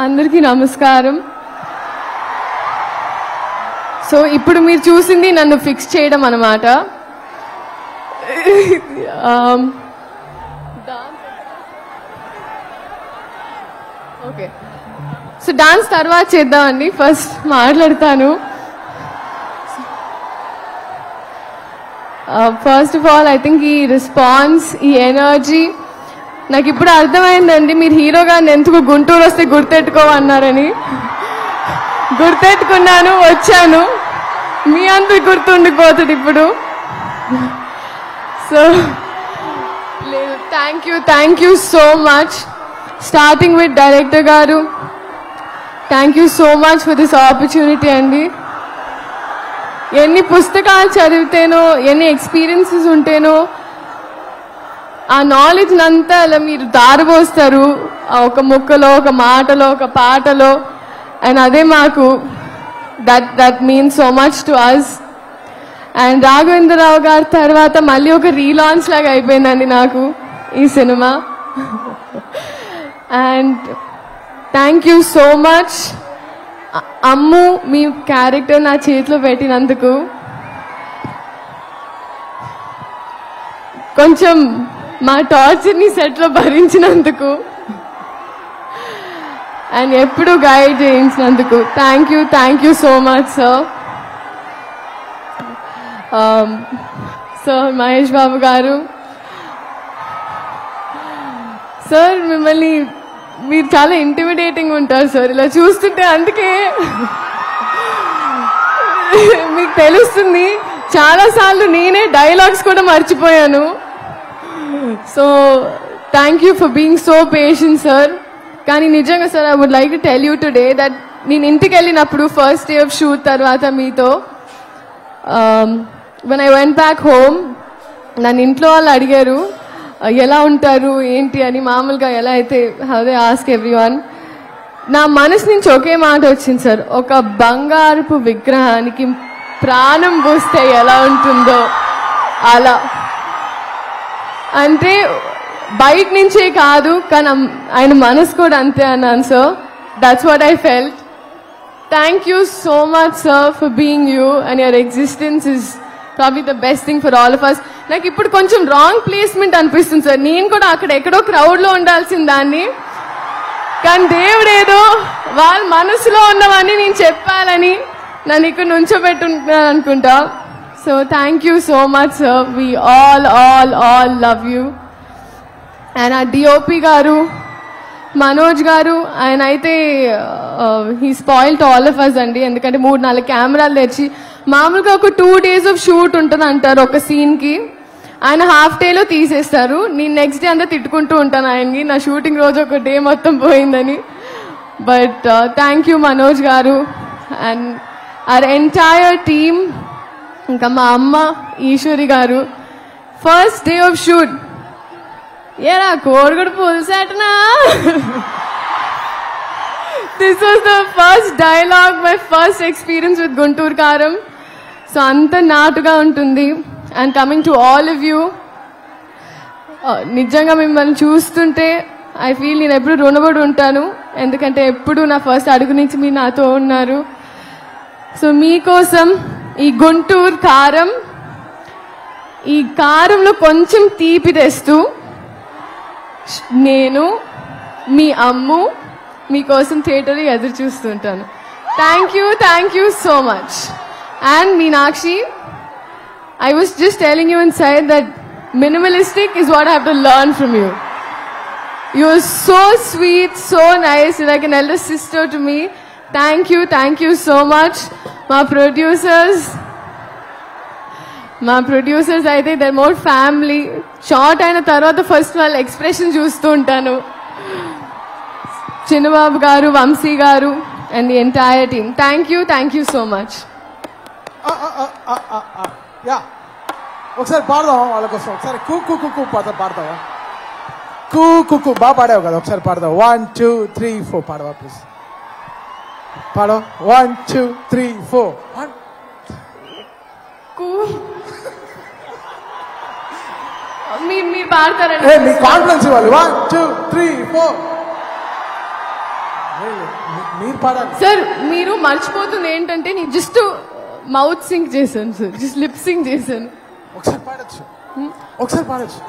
అందరికీ నమస్కారం. సో ఇప్పుడు మీరు చూసింది నన్ను ఫిక్స్ చేయడం అన్నమాట. ఓకే, సో డాన్స్ తర్వాత చేద్దామండి. ఫస్ట్ మాట్లాడతాను. First of all I think ఈ రెస్పాన్స్, ఈ ఎనర్జీ నాకు ఇప్పుడు అర్థమైందండి. మీరు హీరో గారిని ఎందుకు గుంటూరు వస్తే గుర్తెట్టుకోమన్నారని. గుర్తెట్టుకున్నాను, వచ్చాను. మీ అందరు గుర్తుండిపోతుంది ఇప్పుడు. సో లేదు, thank you so much. Starting with director గారు, thank you so much for this opportunity అండి. ఎన్ని పుస్తకాలు చదివితేనో, ఎన్ని ఎక్స్పీరియన్సెస్ ఉంటేనో ఆ నాలెడ్జ్ అంతా అలా మీరు దారిపోస్తారు ఒక ముక్కలో, ఒక మాటలో, ఒక పాటలో. అండ్ అదే మాకు that means so much to us. And Raghavendra Rao గారి తర్వాత మళ్ళీ ఒక రీలాంచ్ లాగా అయిపోయిందండి నాకు ఈ సినిమా. And thank you so much Ammu, మీ క్యారెక్టర్ నా చేతిలో పెట్టినందుకు. కొంచెం మా టార్చర్ని సెట్లో భరించినందుకు అండ్ ఎప్పుడు గైడ్ చేయించినందుకు thank you so much sir. Sir Mahesh Babu గారు, సార్ మిమ్మల్ని మీరు చాలా ఇంటిమిడేటింగ్ ఉంటారు సార్. ఇలా చూస్తుంటే అందుకే మీకు తెలుస్తుంది. చాలాసార్లు నేనే డైలాగ్స్ కూడా మర్చిపోయాను. So thank you for being so patient sir. కానీ నిజంగా sir, I would like to tell you today that నేను ఇంటికి వెళ్ళినప్పుడు ఫస్ట్ డే ఆఫ్ షూట్ తర్వాత మీతో when I went back home, నన్ను ఇంట్లో వాళ్ళు అడిగారు ఎలా ఉంటారు ఏంటి అని. మామూలుగా ఎలా అయితే హౌ దే ఆస్క్ ఎవ్రీవన్, నా మనసు నుంచి ఒకే మాట వచ్చింది సార్, ఒక బంగారపు విగ్రహానికి ప్రాణం పోస్తే ఎలా ఉంటుందో అలా. అంటే బయట నుంచే కాదు, కానీ ఆయన మనసు కూడా అంతే అన్నాను sir. That's what I felt. Thank you so much sir for being you and your existence is probably the best thing for all of us. నాకు ఇప్పుడు కొంచెం రాంగ్ ప్లేస్మెంట్ అనిపిస్తుంది సార్. నేను కూడా అక్కడ ఎక్కడో క్రౌడ్లో ఉండాల్సిన దాన్ని, కానీ దేవుడేదో వాళ్ళ మనసులో ఉన్నవన్నీ నేను చెప్పాలని నన్ను ఇక్కడ నుంచోబెట్టుకుంటున్నాను అనుకుంటా. So thank you so much sir. We all love you. And uh DOP గారు మనోజ్ గారు, ఆయన అయితే he spoil to all of us అండి. ఎందుకంటే 3-4 కెమెరాలు తెచ్చి, మామూలుగా ఒక 2 days ఆఫ్ షూట్ ఉంటుంది అంటారు ఒక సీన్కి, ఆయన హాఫ్ డేలో తీసేస్తారు. నేను నెక్స్ట్ డే అంతా తిట్టుకుంటూ ఉంటాను ఆయనకి, నా షూటింగ్ రోజు ఒక డే మొత్తం పోయిందని. బట్ థ్యాంక్ యూ మనోజ్ గారు అండ్ అవర్ ఎంటైర్ టీమ్. ఇంకా మా అమ్మ ఈశ్వరి గారు, ఫస్ట్ డే ఆఫ్ షూట్ ఏరా కోడిగుడు పులిసేటనా, this was the first dialogue, my first experience with Guntur Karam. So అంత నాటుగా ఉంటుంది. And coming to all of you, నిజంగా మిమ్మల్ని చూస్తుంటే ఐ ఫీల్ నేను ఎప్పుడు రుణపడి ఉంటాను. ఎందుకంటే ఎప్పుడు నా ఫస్ట్ అడుగు నుంచి మీరు నాతో ఉన్నారు. సో మీకోసం ఈ గుంటూరు కారం, ఈ కారంలో కొంచెం తీపి తెస్తూ నేను మీ అమ్ము మీకోసం థియేటర్ ఎదురు చూస్తుంటాను. Thank you so much. And Meenakshi, I was just telling you inside that minimalistic is what I have to learn from you. You are so sweet, so nice, you're like an elder sister to me. Thank you so much. My producers అయితే they're more family. Short అయిన తర్వాత first వాళ్ళ expression చూస్తూ ఉంటాను. చిన్నబాబు గారు, వంశీ గారు and the entire team. Thank you so much. Yeah, ఒకసారి పాడదాం వాళ్ళ కోసం. ఒకసారి కూ కూ కూ కూ పాడతావా? కూ కూ కూ బాగా పాడావు కదా, ఒకసారి పాడదాం. 1 2 3 4 పాడవా ప్లీజ్. పాడవ 1 2 3 4. మీరు పాడతారండి. మీ కాన్ఫిడెన్స్ ఇవ్వాలి. 1 2 3 4. మీరు పాడాలి సార్ మీరు మర్చిపోతుంది ఏంటంటే నేను జస్ట్ మౌత్ సింక్ చేశాను సార్, జస్ట్ లిప్ సింక్ చేశాను. ఒకసారి పాడచ్చు